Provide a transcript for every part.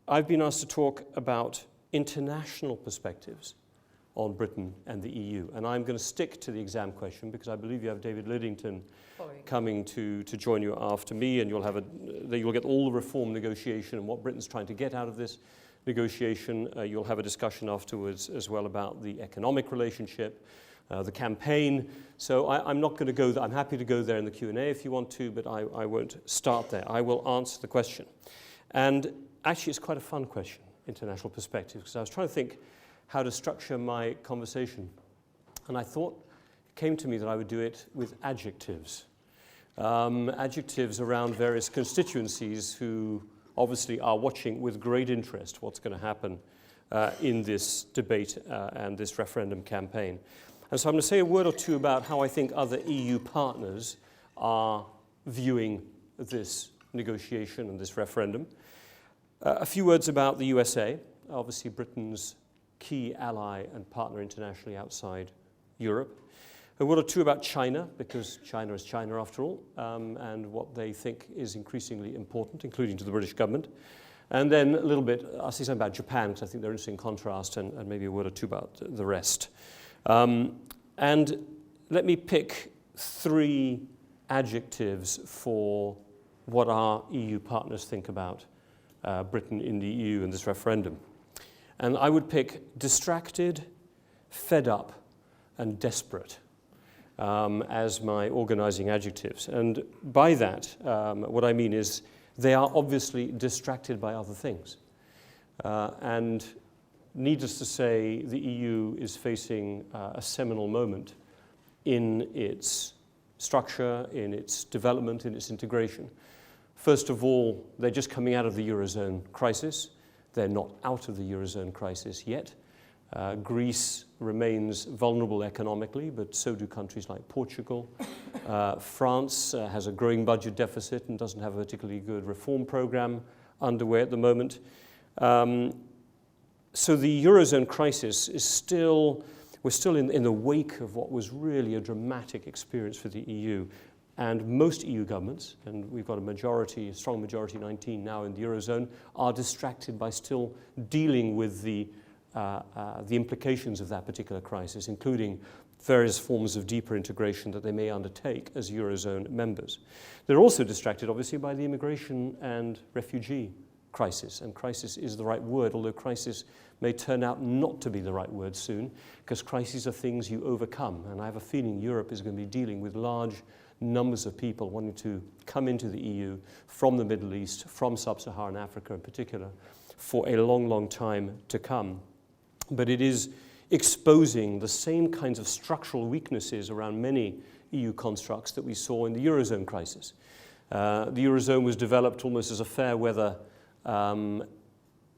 I've been asked to talk about international perspectives on Britain and the EU. And I'm going to stick to the exam question because I believe you have David Lidington coming to join you after me, and you'll get all the reform negotiation and what Britain's trying to get out of this negotiation. You'll have a discussion afterwards as well about the economic relationship, the campaign. So I'm not going to go there. I'm happy to go there in the Q&A if you want to, but I won't start there. I will answer the question. And actually, it's quite a fun question, international perspective, because I was trying to think how to structure my conversation. And I thought, it came to me that I would do it with adjectives. Adjectives around various constituencies who obviously are watching with great interest what's going to happen in this debate and this referendum campaign. And so I'm going to say a word or two about how I think other EU partners are viewing this negotiation and this referendum. A few words about the USA, obviously Britain's key ally and partner internationally outside Europe. A word or two about China, because China is China after all, and what they think is increasingly important, including to the British government. And then a little bit, I'll say something about Japan, because I think they're an interesting contrast, and maybe a word or two about the rest. And let me pick 3 adjectives for what our EU partners think about Britain in the EU and this referendum. And I would pick distracted, fed up, and desperate as my organizing adjectives. And by that, what I mean is they are obviously distracted by other things. And needless to say, the EU is facing a seminal moment in its structure, in its development, in its integration. First of all, they're just coming out of the Eurozone crisis. They're not out of the Eurozone crisis yet. Greece remains vulnerable economically, but so do countries like Portugal. France has a growing budget deficit and doesn't have a particularly good reform program underway at the moment. So the Eurozone crisis is we're still in the wake of what was really a dramatic experience for the EU. And most EU governments, and we've got a strong majority, 19 now in the Eurozone, are distracted by still dealing with the implications of that particular crisis, including various forms of deeper integration that they may undertake as Eurozone members. They're also distracted, obviously, by the immigration and refugee crisis. And crisis is the right word, although crisis may turn out not to be the right word soon, because crises are things you overcome. And I have a feeling Europe is going to be dealing with large numbers of people wanting to come into the EU from the Middle East, from sub-Saharan Africa in particular, for a long, long time to come. But it is exposing the same kinds of structural weaknesses around many EU constructs that we saw in the Eurozone crisis. The Eurozone was developed almost as a fair weather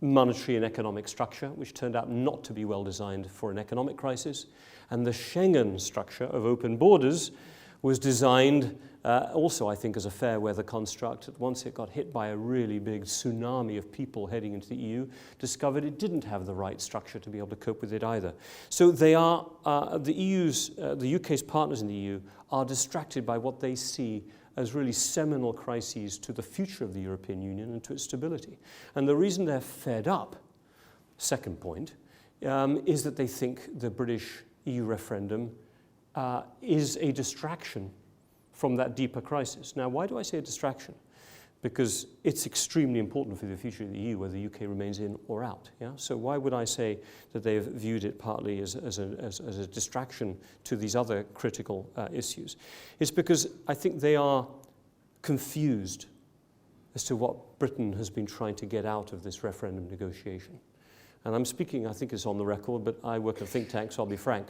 monetary and economic structure, which turned out not to be well designed for an economic crisis. And the Schengen structure of open borders was designed also, I think, as a fair weather construct. Once it got hit by a really big tsunami of people heading into the EU, discovered it didn't have the right structure to be able to cope with it either. So they are, the UK's partners in the EU are distracted by what they see as really seminal crises to the future of the European Union and to its stability. And the reason they're fed up, second point, is that they think the British EU referendum is a distraction from that deeper crisis. Now, why do I say a distraction? Because it's extremely important for the future of the EU whether the UK remains in or out. Yeah? So why would I say that they've viewed it partly as a distraction to these other critical issues? It's because I think they are confused as to what Britain has been trying to get out of this referendum negotiation. And I'm speaking, I think it's on the record, but I work at a think tank, so I'll be frank.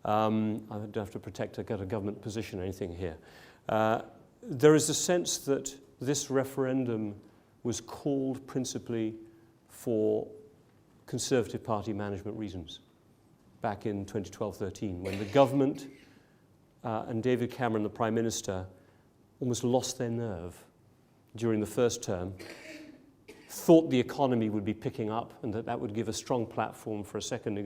I don't have to protect a government position or anything here. There is a sense that this referendum was called principally for Conservative Party management reasons back in 2012-13, when the government and David Cameron, the Prime Minister, almost lost their nerve during the first term, thought the economy would be picking up and that would give a strong platform for a second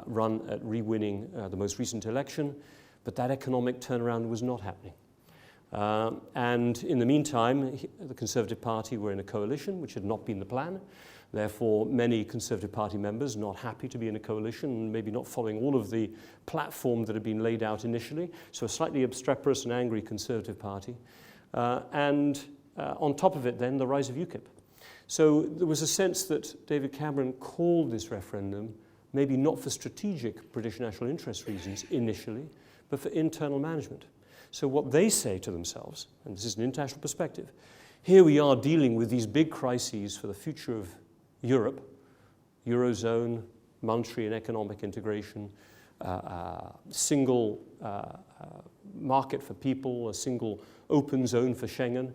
run at re-winning the most recent election, but that economic turnaround was not happening. And in the meantime, the Conservative Party were in a coalition, which had not been the plan. Therefore, many Conservative Party members not happy to be in a coalition, maybe not following all of the platform that had been laid out initially. So a slightly obstreperous and angry Conservative Party. And on top of it then, the rise of UKIP. So there was a sense that David Cameron called this referendum maybe not for strategic British national interest reasons initially, but for internal management. So what they say to themselves, and this is an international perspective, here we are dealing with these big crises for the future of Europe, Eurozone, monetary and economic integration, single market for people, a single open zone for Schengen,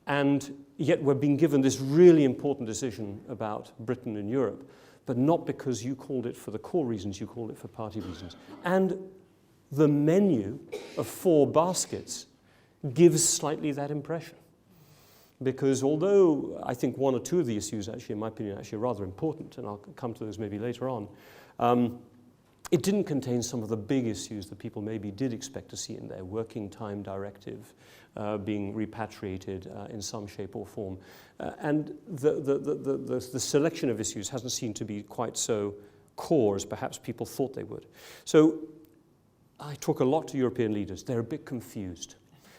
and yet we're being given this really important decision about Britain and Europe, but not because you called it for the core reasons, you called it for party reasons. And the menu of 4 baskets gives slightly that impression. Because although I think 1 or 2 of the issues, actually, in my opinion, actually are rather important, and I'll come to those maybe later on, it didn't contain some of the big issues that people maybe did expect to see in there. Working time directive, being repatriated in some shape or form. And the selection of issues hasn't seemed to be quite so core as perhaps people thought they would. So I talk a lot to European leaders. They're a bit confused.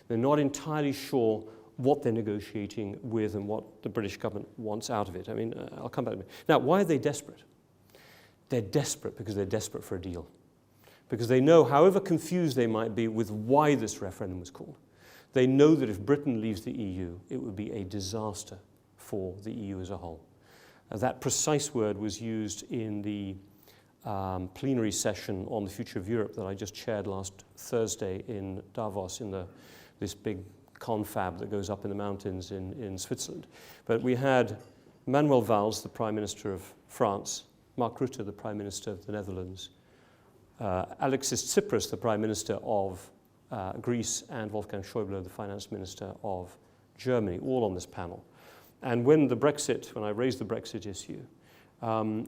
They're not entirely sure what they're negotiating with and what the British government wants out of it. I mean, I'll come back to it. Now, why are they desperate? They're desperate because they're desperate for a deal. Because they know, however confused they might be with why this referendum was called, they know that if Britain leaves the EU, it would be a disaster for the EU as a whole. That precise word was used in the plenary session on the future of Europe that I just chaired last Thursday in Davos, in this big confab that goes up in the mountains in Switzerland. But we had Manuel Valls, the Prime Minister of France, Mark Rutte, the Prime Minister of the Netherlands, Alexis Tsipras, the Prime Minister of Greece, and Wolfgang Schäuble, the Finance Minister of Germany, all on this panel. And when I raised the Brexit issue,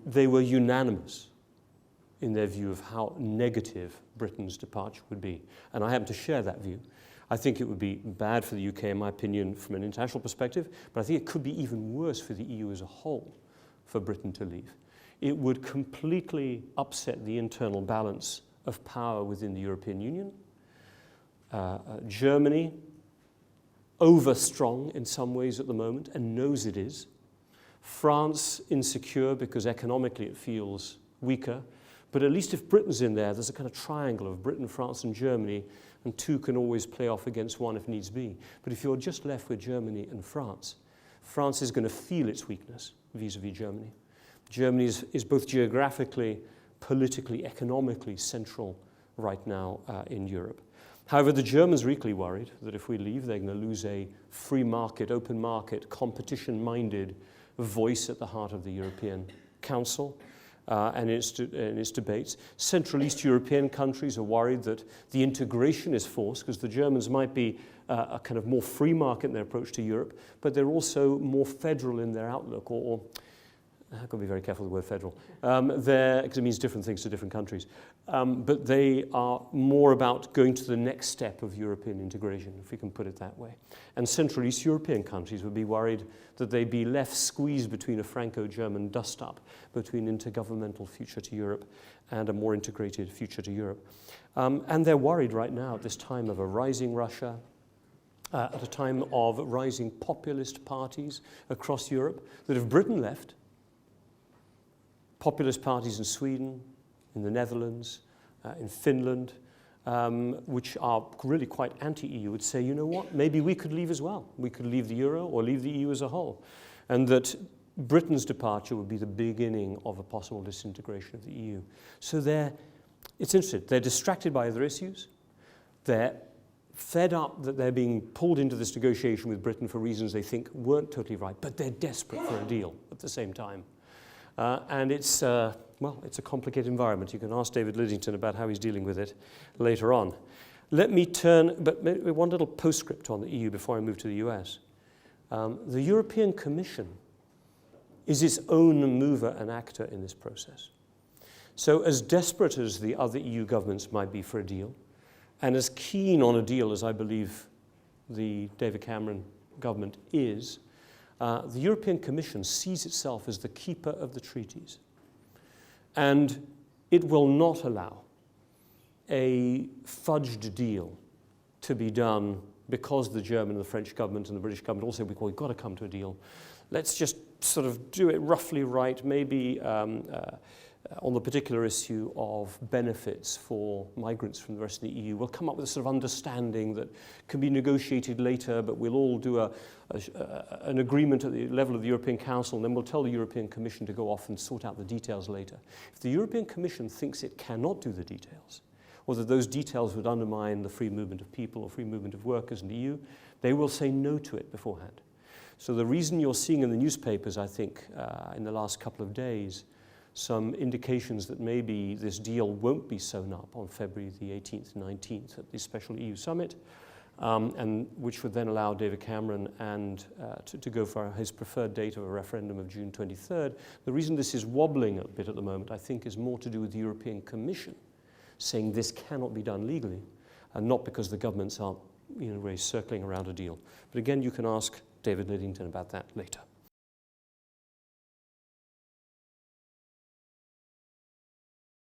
they were unanimous in their view of how negative Britain's departure would be. And I happen to share that view. I think it would be bad for the UK, in my opinion, from an international perspective, but I think it could be even worse for the EU as a whole for Britain to leave. It would completely upset the internal balance of power within the European Union. Germany, overstrong in some ways at the moment, and knows it is. France, insecure because economically it feels weaker. But at least if Britain's in there, there's a kind of triangle of Britain, France, and Germany, and 2 can always play off against 1 if needs be. But if you're just left with Germany and France, France is going to feel its weakness vis-à-vis Germany. Germany is both geographically, politically, economically central right now in Europe. However, the Germans are equally worried that if we leave, they're going to lose a free market, open market, competition-minded voice at the heart of the European Council. And in its debates. Central East European countries are worried that the integration is forced because the Germans might be a kind of more free market in their approach to Europe, but they're also more federal in their outlook, or I've got to be very careful with the word federal, because it means different things to different countries. But they are more about going to the next step of European integration, if we can put it that way. And Central East European countries would be worried that they'd be left squeezed between a Franco-German dust-up, between intergovernmental future to Europe and a more integrated future to Europe. And they're worried right now at this time of a rising Russia, at a time of rising populist parties across Europe, that if Britain left, populist parties in Sweden, in the Netherlands, in Finland, which are really quite anti-EU, would say, you know what, maybe we could leave as well. We could leave the euro or leave the EU as a whole. And that Britain's departure would be the beginning of a possible disintegration of the EU. So it's interesting, they're distracted by other issues. They're fed up that they're being pulled into this negotiation with Britain for reasons they think weren't totally right, but they're desperate for a deal at the same time. And it's a complicated environment. You can ask David Lidington about how he's dealing with it later on. Let me turn, but maybe one little postscript on the EU before I move to the US. The European Commission is its own mover and actor in this process. So as desperate as the other EU governments might be for a deal, and as keen on a deal as I believe the David Cameron government is the European Commission sees itself as the keeper of the treaties. And it will not allow a fudged deal to be done because the German and the French government and the British government all say, we've got to come to a deal. Let's just sort of do it roughly right, maybe on the particular issue of benefits for migrants from the rest of the EU. We'll come up with a sort of understanding that can be negotiated later, but we'll all do an agreement at the level of the European Council, and then we'll tell the European Commission to go off and sort out the details later. If the European Commission thinks it cannot do the details, or that those details would undermine the free movement of people or free movement of workers in the EU, they will say no to it beforehand. So the reason you're seeing in the newspapers, I think, in the last couple of days, some indications that maybe this deal won't be sewn up on February the 18th and 19th at the special EU summit, and which would then allow David Cameron to go for his preferred date of a referendum of June 23rd. The reason this is wobbling a bit at the moment, I think, is more to do with the European Commission saying this cannot be done legally, and not because the governments are really circling around a deal. But again, you can ask David Lidington about that later.